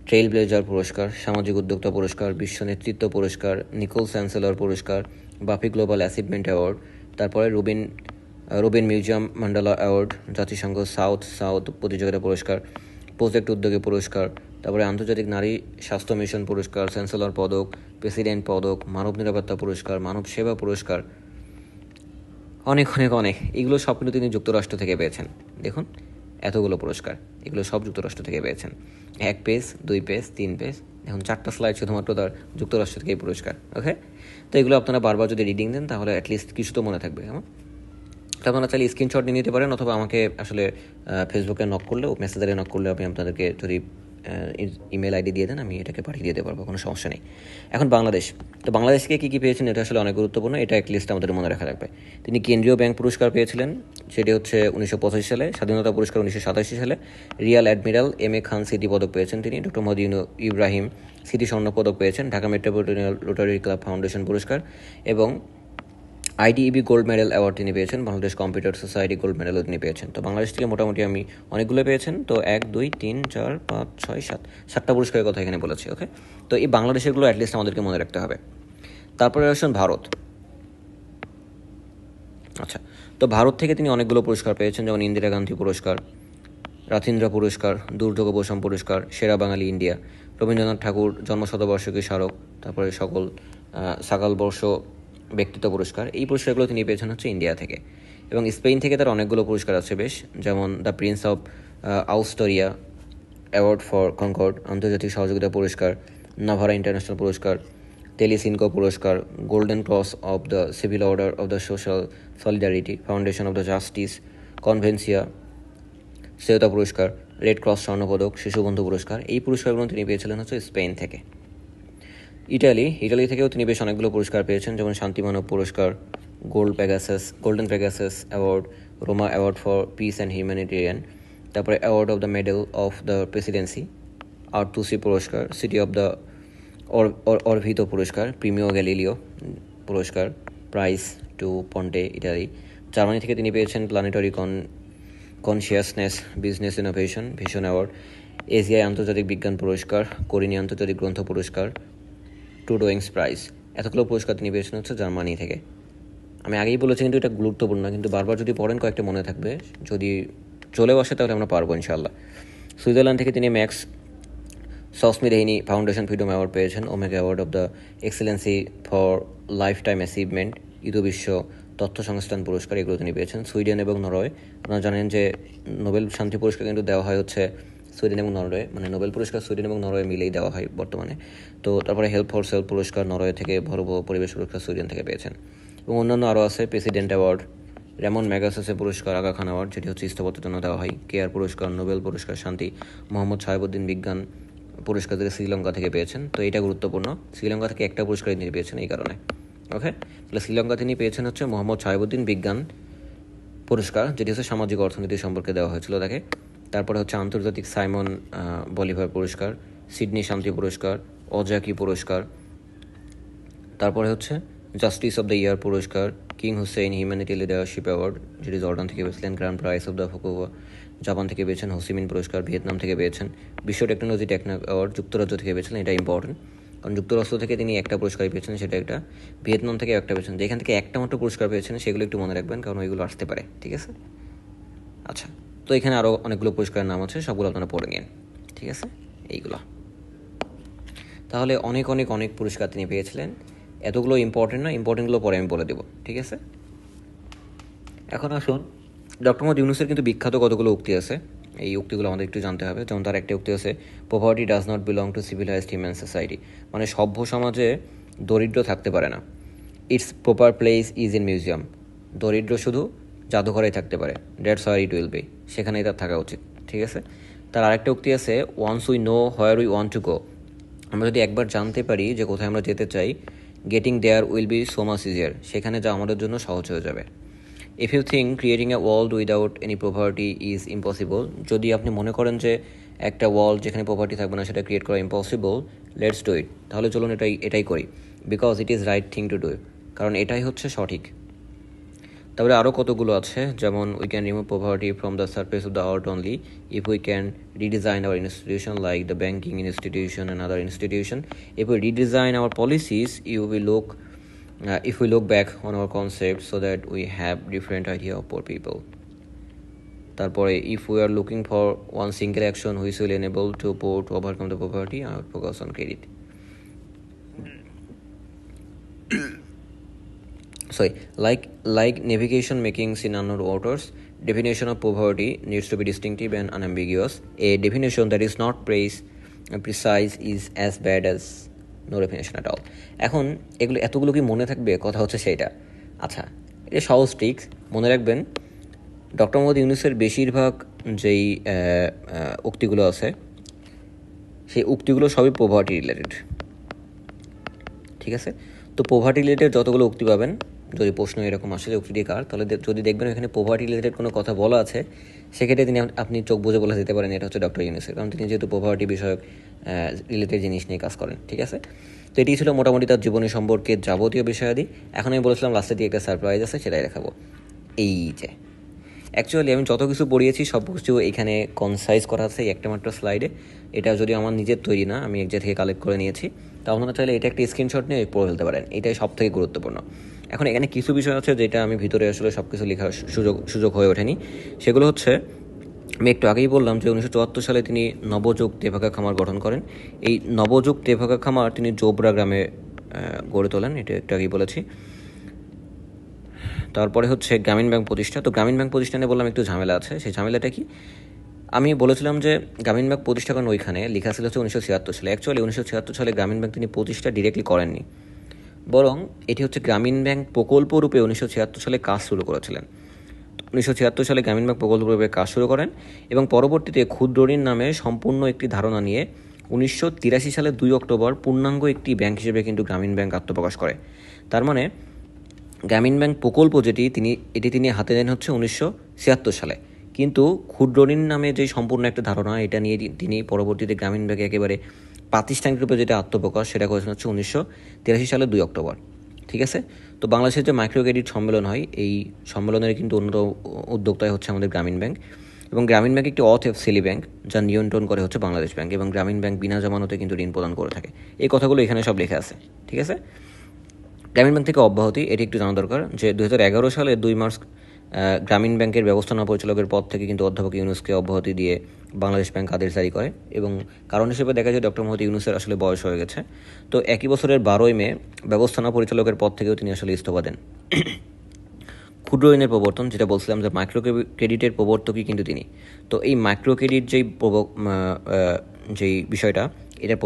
trail blazer পুরস্কার, সামাজিক উদ্যোক্তা পুরস্কার, বিশ্ব নেতৃত্ব পুরস্কার, নিকোল চ্যান্সেলর পুরস্কার, বাফি গ্লোবাল অ্যাচিভমেন্ট অ্যাওয়ার্ড, তারপরে রুবিন মিউজিয়াম মান্ডালা অ্যাওয়ার্ড, জাতিসংঘ সাউথ প্রতিযোগিতা পুরস্কার, প্রজেক্ট উদ্যোগে পুরস্কার, তারপরে আন্তর্জাতিক নারী স্বাস্থ্য মিশন পুরস্কার, চ্যান্সেলর পদক, প্রেসিডেন্ট পদক, মানব নিরাপত্তা পুরস্কার, মানব সেবা পুরস্কার, অনেক অনেক অনেক, এগুলো সব কিন্তু তিনি যুক্তরাষ্ট্র থেকে পেয়েছেন। দেখুন এতগুলো পুরস্কার, এগুলো সব যুক্তরাষ্ট্র থেকে পেয়েছেন। 1 পেজ, 2 পেজ, 3 পেজ, এখন 4টা স্লাইড শুধুমাত্র তার যুক্তরাষ্ট্র থেকে পুরস্কার। ওকে, তো এগুলো আপনারা বারবার যদি রিডিং দেন তাহলে অ্যাটলিস্ট কিছু তো মনে থাকবে। হ্যাঁ, তো আপনারা চাইলে স্ক্রিনশট নিয়ে নিতে পারেন, অথবা আমাকে আসলে ফেসবুকে নক করলেও, মেসেঞ্জারে নক করলেও আমি আপনাদেরকে যদি ইমেল আইডি দিয়ে দেন আমি এটাকে পাঠিয়ে দিতে পারবো, কোনো সমস্যা নেই। এখন বাংলাদেশ, তো বাংলাদেশকে কী কী পেয়েছেন এটা আসলে অনেক গুরুত্বপূর্ণ, এটা এক লিস্ট আমাদের মনে রাখা লাগবে। তিনি কেন্দ্রীয় ব্যাংক পুরস্কার পেয়েছিলেন, সেটি হচ্ছে 1985 সালে, স্বাধীনতা পুরস্কার 1987 সালে, রিয়াল অ্যাডমিরাল MA খান স্মৃতি পদক পেয়েছেন তিনি, ডক্টর মোহাম্মদ ইব্রাহিম স্মৃতি স্বর্ণ পদক পেয়েছেন, Dhaka metropolitan rotary club foundation পুরস্কার, এবং IDEB গোল্ড মেডেল অ্যাওয়ার্ড তিনি পেয়েছেন, বাংলাদেশ কম্পিউটার সোসাইটি গোল্ড মেডেলও তিনি পেয়েছেন। তো বাংলাদেশ থেকে মোটামুটি আমি অনেকগুলো পেয়েছেন, তো 1 2 3 4 5 6 7 7টা পুরস্কারের কথা এখানে বলেছি। ওকে, তো এই বাংলাদেশেরগুলো অ্যাটলিস্ট আমাদেরকে মনে রাখতে হবে। তারপরে আসুন ভারত। আচ্ছা, তো ভারত থেকে তিনি অনেকগুলো পুরস্কার পেয়েছেন, যেমন ইন্দিরা গান্ধী পুরস্কার, রাথীন্দ্র পুরস্কার, দুর্যোগ বোসাম পুরস্কার, সেরা বাঙালি ইন্ডিয়া, রবীন্দ্রনাথ ঠাকুর জন্মশতবার্ষিকী স্মারক, তারপরে সাকাল বর্ষ ব্যক্তিত্ব পুরস্কার। এই পুরস্কারগুলো তিনি পেয়েছেন হচ্ছে ইন্ডিয়া থেকে। এবং স্পেন থেকে তার অনেকগুলো পুরস্কার আছে বেশ, যেমন the prince of Asturias award for concord, আন্তর্জাতিক সহযোগিতা পুরস্কার, নাভারা ইন্টারন্যাশনাল পুরস্কার, টেলিসিনকো পুরস্কার, golden cross of the civil order of the social solidarity, foundation of the justice কনভেন্সিয়া, সেয়তা পুরস্কার, রেড ক্রস স্বর্ণপদক, শিশুবন্ধু পুরস্কার। এই পুরস্কারগুলো তিনি পেয়েছিলেন হচ্ছে স্পেন থেকে। ইটালি থেকেও তিনি বেশ অনেকগুলো পুরস্কার পেয়েছেন, যেমন শান্তিমানব পুরস্কার, golden Pegasus award, Roma award for peace and humanitarian, তারপরে award of the medal of the presidency, Artusi পুরস্কার, সিটি অফ দ্য অরভিতো পুরস্কার, প্রিমিও গ্যালিলিও পুরস্কার, prize to Ponte Italy. Germany থেকে তিনি পেয়েছেন planetary consciousness business innovation vision award, এশিয়ায় আন্তর্জাতিক বিজ্ঞান পুরস্কার, কোরিনি আন্তর্জাতিক গ্রন্থ পুরস্কার, টুডোইংস প্রাইজ। এতগুলো পুরস্কার তিনি পেয়েছেন হচ্ছে জার্মানি থেকে। আমি আগেই বলেছি কিন্তু এটা গুরুত্বপূর্ণ না, কিন্তু বারবার যদি পড়েন কয়েকটা মনে থাকবে, যদি চলেও আসে তাহলে আমরা পারবো ইনশাআল্লাহ। সুইজারল্যান্ড থেকে তিনি Max Schmidheiny foundation freedom award পেয়েছেন, Omega award of the excellency for life time achievement, ইদো বিশ্ব তথ্য সংস্থান পুরস্কার, এগুলো তিনি পেয়েছেন। সুইডেন এবং নরওয়ে, আপনারা জানেন যে নোবেল শান্তি পুরস্কার কিন্তু দেওয়া হয় হচ্ছে সুইডেন এবং নরওয়ে, মানে নোবেল পুরস্কার সুইডেন এবং নরওয়ে মিলেই দেওয়া হয় বর্তমানে। তো তারপরে হেল্প ফর সেলফ পুরস্কার নরওয়ে থেকে, ভরব পরিবেশ পুরস্কার সুইডেন থেকে পেয়েছেন। এবং অন্যান্য আরও আছে, প্রেসিডেন্ট অ্যাওয়ার্ড, রেমন ম্যাগাসেসে পুরস্কার, আগা খান অ্যাওয়ার্ড যেটি হচ্ছে ইস্তফার জন্য দেওয়া হয়, কেয়ার পুরস্কার, নোবেল পুরস্কার শান্তি, মোহাম্মদ সাহেবুদ্দিন বিজ্ঞান পুরস্কার থেকে শ্রীলঙ্কা থেকে পেয়েছেন। তো এটা গুরুত্বপূর্ণ, শ্রীলঙ্কা থেকে একটা পুরস্কার তিনি পেয়েছেন এই কারণে। ওকে, তাহলে শ্রীলঙ্কা তিনি পেয়েছেন হচ্ছে মোহাম্মদ সাহেবুদ্দিন বিজ্ঞান পুরস্কার, যেটি হচ্ছে সামাজিক অর্থনীতি সম্পর্কে দেওয়া হয়েছিল তাকে। তারপরে হচ্ছে আন্তর্জাতিক সাইমন বলিভার পুরস্কার, সিডনি শান্তি পুরস্কার, অজাকি পুরস্কার, তারপরে হচ্ছে জাস্টিস অব দ্য ইয়ার পুরস্কার, King Hussein humanity leadership award যেটি জর্ডান থেকে পেয়েছিলেন, grand prize of the Fukuoka Japan থেকে পেয়েছেন, হোসিমিন পুরস্কার ভিয়েতনাম থেকে পেয়েছেন, বিশ্ব টেকনোলজি অ্যাওয়ার্ড যুক্তরাজ্য থেকে পেয়েছিলেন, এটা ইম্পর্টেন্ট কারণ যুক্তরাষ্ট্র থেকে তিনি একটা পুরস্কারই পেয়েছেন, সেটা একটা, ভিয়েতনাম থেকে একটা পেয়েছেন, যেখান থেকে একটা মাত্র পুরস্কার পেয়েছেন সেগুলো একটু মনে রাখবেন কারণ ওইগুলো আসতে পারে, ঠিক আছে। আচ্ছা, তো এখানে আরও অনেকগুলো পুরস্কারের নাম আছে, সবগুলো আপনারা পড়ে নিন, ঠিক আছে। এইগুলো তাহলে অনেক অনেক অনেক পুরস্কার তিনি পেয়েছিলেন, এতগুলো ইম্পর্টেন্ট না, ইম্পর্টেন্টগুলো পরে আমি বলে দেবো, ঠিক আছে। এখন আসুন, ডক্টর মোহাম্মদ ইউনূসের কিন্তু বিখ্যাত কতগুলো উক্তি আছে, এই উক্তিগুলো আমাদের একটু জানতে হবে। যেমন তার একটা উক্তি আছে, poverty does not belong to civilised human society, মানে সভ্য সমাজে দরিদ্র থাকতে পারে না। It's proper place is in museum, দরিদ্র শুধু জাদুঘরেই থাকতে পারে, that's where it will be, সেখানেই তার থাকা উচিত, ঠিক আছে। তার আরেকটা উক্তি আছে, once we know where we want to go, আমরা যদি একবার জানতে পারি যে কোথায় আমরা যেতে চাই, getting there will be so much easier, সেখানে যা আমাদের জন্য সহজ হয়ে যাবে। If you think creating a world without any property is impossible, যদি আপনি মনে করেন যে একটা ওয়ার্ল্ড যেখানে প্রপার্টি থাকবে না সেটা ক্রিয়েট করা ইম্পসিবল, লেটস ডু ইট, তাহলে চলুন এটাই করি, because it is right thing to do, কারণ এটাই হচ্ছে সঠিক। তারপরে আরও কতগুলো আছে, যেমন we can remove poverty from the surface of the earth only if we can redesign our institution like the banking institution and other institution, if we redesign our policies if we look back on our concepts so that we have different idea of poor people. তারপরে if we are looking for one single action which will enable to poor to overcome the poverty, I would focus on credit. Sorry, like navigation makings in unknown waters, definition of poverty needs to be distinctive and unambiguous. A definition that is not precise is as bad as no definition at all. এখন এতগুলো কি মনে থাকবে, কথা হচ্ছে সেইটা। আচ্ছা, এটা সহজ ট্রিক্স, মনে রাখবেন ডক্টর মোহাম্মদ ইউনূসের বেশিরভাগ যেই উক্তিগুলো আছে সেই উক্তিগুলো সবই পোভার্টি রিলেটেড, ঠিক আছে। তো পোভার্টি রিলেটেড যতগুলো উক্তি পাবেন, যদি প্রশ্ন এরকম আসে যে উক্তিটি কার, তাহলে যদি দেখবেন এখানে পোভার্টি রিলেটেড কোনো কথা বলা আছে, সেক্ষেত্রে আপনি চোখ বুঝে বলে দিতে পারেন এটা হচ্ছে ডক্টর ইউনূসের, কারণ তিনি যেহেতু পোভার্টি বিষয়ক রিলেটেড জিনিস নিয়ে কাজ করেন, ঠিক আছে। তো এটি ছিল মোটামুটি তার জীবনী সম্পর্কে যাবতীয় বিষয়াদি। এখন আমি বলেছিলাম লাস্টের দিকে একটা সারপ্রাইজ আছে, সেটাই দেখাবো। এই যে অ্যাকচুয়ালি আমি যত কিছু পড়িয়েছি সব কিছু এখানে কনসাইজ করা আছে এই একটা মাত্র স্লাইডে। এটা যদি আমার নিজের তৈরি না, আমি এক জায়গা থেকে কালেক্ট করে নিয়েছি, তা আপনারা চাইলে এটা একটা স্ক্রিনশট নিয়ে পড়ে ফেলতে পারেন, এটাই সব থেকে গুরুত্বপূর্ণ। এখন এখানে কিছু বিষয় আছে যেটা আমি ভিতরে আসলে সব কিছু লেখার সুযোগ হয়ে ওঠেনি, সেগুলো হচ্ছে আমি একটু আগেই বললাম যে 1974 সালে তিনি নবযুগ তেভাগা খামার গঠন করেন। এই নবযুগ তেভাগা খামার তিনি জোবরা গ্রামে গড়ে তোলেন, এটা একটু আগেই বলেছি। তারপরে হচ্ছে গ্রামীণ ব্যাংক প্রতিষ্ঠা। তো গ্রামীণ ব্যাংক প্রতিষ্ঠানে বললাম একটু ঝামেলা আছে, সেই ঝামেলাটা কি, আমি বলেছিলাম যে গ্রামীণ ব্যাংক প্রতিষ্ঠা করেন, ওইখানে লেখা ছিল হচ্ছে 1976 সালে। অ্যাকচুয়ালি 1976 সালে গ্রামীণ ব্যাংক তিনি প্রতিষ্ঠা ডিরেক্টলি করেননি, বরং এটি হচ্ছে গ্রামীণ ব্যাংক প্রকল্প রূপে 1976 সালে কাজ শুরু করেছিলেন। 1976 সালে গ্রামীণ ব্যাংক প্রকল্প রূপে কাজ শুরু করেন এবং পরবর্তীতে ক্ষুদ্র ঋণ নামে সম্পূর্ণ একটি ধারণা নিয়ে 1983 সালে 2 অক্টোবর পূর্ণাঙ্গ একটি ব্যাংক হিসেবে কিন্তু গ্রামীণ ব্যাংক আত্মপ্রকাশ করে। তার মানে গ্রামীণ ব্যাংক প্রকল্প এটি তিনি হাতে নেন হচ্ছে 1976 সালে, কিন্তু ক্ষুদ্র ঋণ নামে যে সম্পূর্ণ একটা ধারণা, এটা নিয়ে তিনি পরবর্তীতে গ্রামীণ ব্যাংকে একেবারে প্রাতিষ্ঠানিক রূপে যেটা আত্মপ্রকাশ, সেটা করেছেন হচ্ছে 1983 সালে 2 অক্টোবর, ঠিক আছে। তো বাংলাদেশের যে মাইক্রো ক্রেডিট সম্মেলন হয়, এই সম্মেলনের কিন্তু অন্যতম উদ্যোক্তাই হচ্ছে আমাদের গ্রামীণ ব্যাংক, এবং গ্রামীণ ব্যাংক একটি অতএফসিলি ব্যাংক যা নিয়ন্ত্রণ করে হচ্ছে বাংলাদেশ ব্যাংক, এবং গ্রামীণ ব্যাংক বিনা জামানতে কিন্তু ঋণ প্রদান করে থাকে। এই কথাগুলো এখানে সব লেখা আছে, ঠিক আছে। গ্রামীণ ব্যাংক থেকে অব্যাহতি, এটি একটু জানা দরকার যে 2011 সালে 2 মার্চ গ্রামীণ ব্যাংকের ব্যবস্থাপনা পরিচালকের পদ থেকে কিন্তু অধ্যাপক ইউনূসকে অব্যাহতি দিয়ে বাংলাদেশ ব্যাংক আদেশ জারি করে, এবং কারণ হিসেবে দেখা যায় ডক্টর মোহাম্মদ ইউনূসের আসলে বয়স হয়ে গেছে। তো একই বছরের 12ই মে ব্যবস্থাপনা পরিচালকের পদ থেকেও তিনি আসলে ইস্তফা দেন। ক্ষুদ্র ঋণের প্রবর্তন, যেটা বলছিলাম যে মাইক্রো ক্রেডিটের প্রবর্তকই কিন্তু তিনি। তো এই মাইক্রো ক্রেডিট যেই বিষয়টা, এটা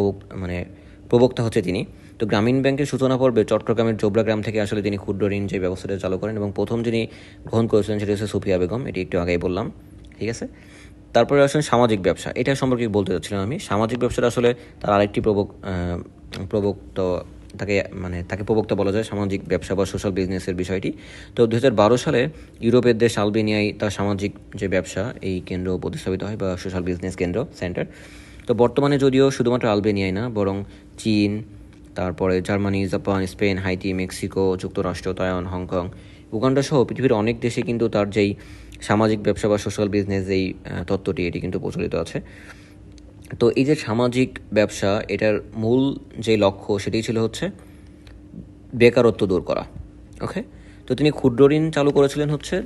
প্রবক্তা হচ্ছে তিনি। তো গ্রামীণ ব্যাংকের সূচনা পর্বে চট্টগ্রামের জোবরা গ্রাম থেকে আসলে তিনি ক্ষুদ্র ঋণ যে ব্যবস্থাটা চালু করেন, এবং প্রথম যিনি গ্রহণ করেছিলেন সেটি হচ্ছে সুফিয়া বেগম, এটি একটু আগেই বললাম, ঠিক আছে। তারপরে আসলে সামাজিক ব্যবসা, এটা সম্পর্কে বলতে চাচ্ছিলাম আমি। সামাজিক ব্যবসাটা আসলে তার আরেকটি প্রবক্ত, তাকে প্রবক্তা বলা যায় সামাজিক ব্যবসা বা সোশ্যাল বিজনেসের বিষয়টি। তো 2012 সালে ইউরোপের দেশ আলবেনিয়ায় তার সামাজিক যে ব্যবসা এই কেন্দ্র প্রতিস্থাপিত হয়, বা সোশ্যাল বিজনেস কেন্দ্র সেন্টার। তো বর্তমানে যদিও শুধুমাত্র আলবেনিয়ায় না, বরং চীন, তারপরে Germany, Japan, Spain, Haiti, Mexico, যুক্তরাষ্ট্র, তাইওয়ান, হংকং, উগান্ডা সহ পৃথিবীর অনেক দেশে কিন্তু তার যেই সামাজিক ব্যবসা বা সোশ্যাল বিজনেস যেই তত্ত্বটি, এটি কিন্তু প্রচলিত আছে। তো এই যে সামাজিক ব্যবসা, এটার মূল যে লক্ষ্য সেটি ছিল হচ্ছে বেকারত্ব দূর করা। ওকে, তো তিনি ক্ষুদ্র ঋণ চালু করেছিলেন হচ্ছে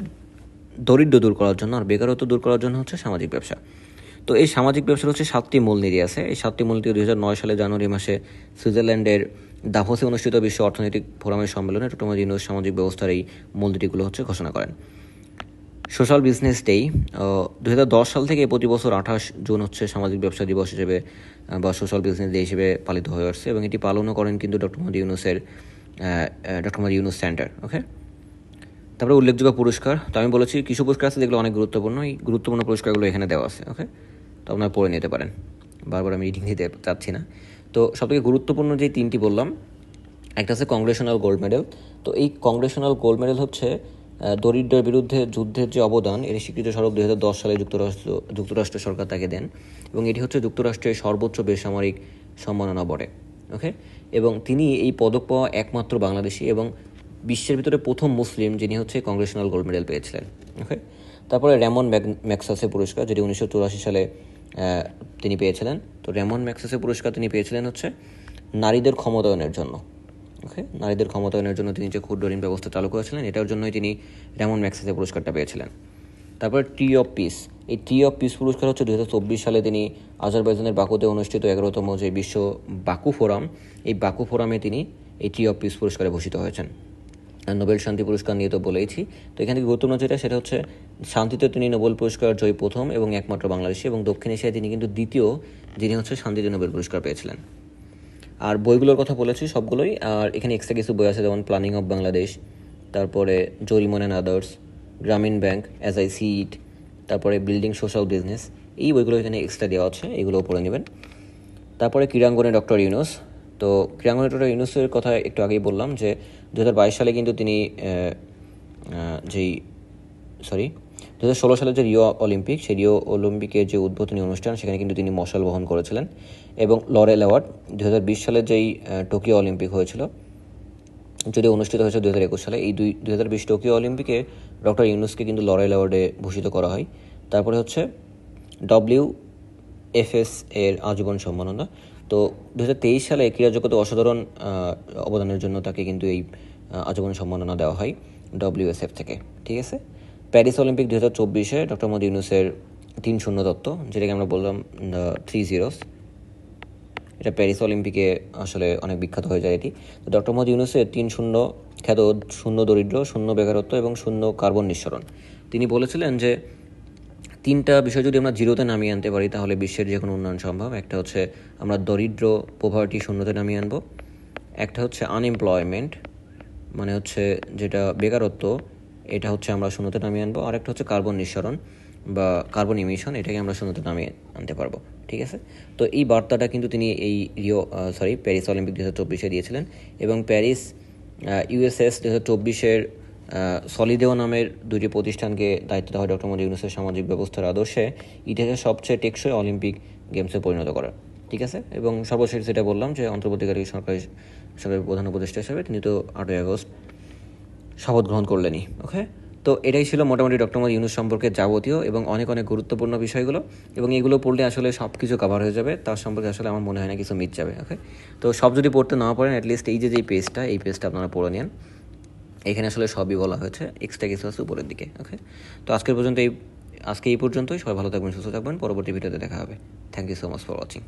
দরিদ্র দূর করার জন্য, আর বেকারত্ব দূর করার জন্য হচ্ছে সামাজিক ব্যবসা। তো এই সামাজিক ব্যবসার হচ্ছে 7টি মূলনীতি আছে। এই 7টি মূলনীতি 2009 সালে জানুয়ারি মাসে সুইজারল্যান্ডের দাভোসে অনুষ্ঠিত বিশ্ব অর্থনৈতিক ফোরামের সম্মেলনে ডক্টর মোহাম্মদ ইউনূস সামাজিক ব্যবস্থার এই মূলনীতিগুলো হচ্ছে ঘোষণা করেন। সোশ্যাল বিজনেস ডে 2010 সাল থেকে প্রতি বছর 28 জুন হচ্ছে সামাজিক ব্যবসা দিবস হিসেবে বা সোশ্যাল বিজনেস ডে হিসেবে পালিত হয়ে আসছে, এবং এটি পালনও করেন কিন্তু ডক্টর মোহাম্মদ ইউনূস সেন্টার। ওকে, তারপরে উল্লেখযোগ্য পুরস্কার, তো আমি বলেছি কিছু পুরস্কার আছে যেগুলো অনেক গুরুত্বপূর্ণ, এই গুরুত্বপূর্ণ পুরস্কারগুলো এখানে দেওয়া আছে। ওকে, তো আপনারা পড়ে নিতে পারেন, বারবার আমি রিডিং দিতে চাচ্ছি না। তো সবথেকে গুরুত্বপূর্ণ যে 3টি বললাম, একটা আছে কংগ্রেশনাল গোল্ড মেডেল। তো এই কংগ্রেশনাল গোল্ড মেডেল হচ্ছে দরিদ্রের বিরুদ্ধে যুদ্ধের যে অবদান, এর স্বীকৃত স্বরূপ 2010 সালে যুক্তরাষ্ট্র সরকার তাকে দেন, এবং এটি হচ্ছে যুক্তরাষ্ট্রের সর্বোচ্চ বেসামরিক সম্মাননা বটে। ওকে, এবং তিনি এই পদক পাওয়া একমাত্র বাংলাদেশি এবং বিশ্বের ভিতরে প্রথম মুসলিম যিনি হচ্ছে কংগ্রেশনাল গোল্ড মেডেল পেয়েছিলেন। ওকে, তারপরে রেমন ম্যাগসাসে পুরস্কার, যেটি 1984 সালে তিনি পেয়েছিলেন। তো রেমন ম্যাগসাসে পুরস্কার তিনি পেয়েছিলেন হচ্ছে নারীদের ক্ষমতায়নের জন্য। ওকে, নারীদের ক্ষমতায়নের জন্য তিনি যে ক্ষুদ্র ঋণ ব্যবস্থা চালু করেছিলেন, এটার জন্যই তিনি রেমন ম্যাগসাসে পুরস্কারটা পেয়েছিলেন। তারপর ট্রি অফ পিস, এই ট্রি অফ পিস পুরস্কার হচ্ছে 2024 সালে তিনি আজারবাইজানের বাকুতে অনুষ্ঠিত 11তম যে বিশ্ব বাকু ফোরাম, এই বাকু ফোরামে তিনি এই ট্রি অফ পিস পুরস্কারে ভূষিত হয়েছেন। নোবেল শান্তি পুরস্কার নিয়ে তো বলেইছি। তো এখান থেকে গুরুত্বপূর্ণ যেটা, সেটা হচ্ছে শান্তিতে তিনি নোবেল পুরস্কার জয়ী প্রথম এবং একমাত্র বাংলাদেশি, এবং দক্ষিণ এশিয়ায় তিনি কিন্তু দ্বিতীয় যিনি হচ্ছে শান্তিতে নোবেল পুরস্কার পেয়েছিলেন। আর বইগুলোর কথা বলেছি সবগুলোই, আর এখানে এক্সট্রা কিছু বই আছে, যেমন প্ল্যানিং অফ বাংলাদেশ, তারপরে জরিমন অ্যান্ড আদার্স, গ্রামীণ ব্যাংক, অ্যাজ আই সি ইট, তারপরে বিল্ডিং সোশ্যাল বিজনেস, এই বইগুলো এখানে এক্সট্রা দেওয়া আছে, এগুলোও পড়ে নেবেন। তারপরে ক্রীড়াঙ্গনে ডক্টর ইউনূস, তো ক্রীড়াঙ্গনে ডক্টর ইউনূসের কথা একটু আগেই বললাম যে 2022 সালে কিন্তু তিনি 2016 সালে যে রিও অলিম্পিক, সেই রিও অলিম্পিকের যে উদ্বোধনী অনুষ্ঠান, সেখানে কিন্তু তিনি মশাল বহন করেছিলেন। এবং লরেল অ্যাওয়ার্ড 2020 সালে যেই টোকিও অলিম্পিক হয়েছিল, যদিও অনুষ্ঠিত হয়েছে 2021 সালে, এই 2020 টোকিও অলিম্পিকে ডক্টর ইউনূসকে কিন্তু লরেল অ্যাওয়ার্ডে ভূষিত করা হয়। তারপরে হচ্ছে WFS এর আজীবন সম্মাননা। তো 2023 সালে ক্রীড়া জগতে অসাধারণ অবদানের জন্য তাকে কিন্তু এই আজীবন সম্মাননা দেওয়া হয় WSF থেকে, ঠিক আছে। প্যারিস অলিম্পিক 2024-এ ডক্টর মোহাম্মদ ইউনূসের 3-0 তত্ত্ব, যেটাকে আমরা বললাম 3 zeros, এটা প্যারিস অলিম্পিকে আসলে অনেক বিখ্যাত হয়ে যায় এটি। তো ডক্টর মোহাম্মদ ইউনূসের 3-0 খ্যাত 0 দরিদ্র, 0 বেকারত্ব এবং 0 কার্বন নিঃসরণ। তিনি বলেছিলেন যে 3টা বিষয় যদি আমরা জিরোতে নামিয়ে আনতে পারি, তাহলে বিশ্বের যে কোনো উন্নয়ন সম্ভব। একটা হচ্ছে আমরা দরিদ্র পোভার্টি শূন্যতে নামিয়ে আনবো, একটা হচ্ছে আনএমপ্লয়মেন্ট, মানে হচ্ছে যেটা বেকারত্ব, এটা হচ্ছে আমরা শূন্যতে নামিয়ে আনবো, আর একটা হচ্ছে কার্বন নিঃসরণ বা কার্বন ইমিশন, এটাকে আমরা শূন্যতে নামিয়ে আনতে পারবো, ঠিক আছে। তো এই বার্তাটা কিন্তু তিনি এই প্যারিস অলিম্পিক 2024-এ দিয়েছিলেন। এবং প্যারিস USS 2024-এর সলিডেও নামের 2টি প্রতিষ্ঠানকে দায়িত্ব দেওয়া হয় ডক্টর মোহাম্মদ ইউনূসের সামাজিক ব্যবস্থার আদর্শে ইতিহাসের সবচেয়ে টেকসই অলিম্পিক গেমসে পরিণত করার, ঠিক আছে। এবং সর্বশেষ যেটা বললাম যে অন্তর্বর্তীকালীন সরকারের প্রধান উপদেষ্টা হিসেবে তিনি তো 8ই আগস্ট শপথ গ্রহণ করলেনই। ওকে, তো এটাই ছিল মোটামুটি ডক্টর মোহাম্মদ ইউনূস সম্পর্কে যাবতীয় এবং অনেক অনেক গুরুত্বপূর্ণ বিষয়গুলো, এবং এগুলো পড়লে আসলে সব কিছু কভার হয়ে যাবে, তার সম্পর্কে আসলে আমার মনে হয় না কিছু মিস যাবে। ওকে, তো সব যদি পড়তে না পারেন, অ্যাটলিস্ট এই যে পেজটা, এই পেজটা আপনারা পড়ে নেন। এখানে আসলে সবই বলা হয়েছে, এক্সট্রা কিছু আছে উপরের দিকে। ওকে, তো আজকে এই পর্যন্তই। সবাই ভালো থাকবেন, সুস্থ থাকবেন, পরবর্তী ভিডিওতে দেখা হবে। Thank you so much for watching.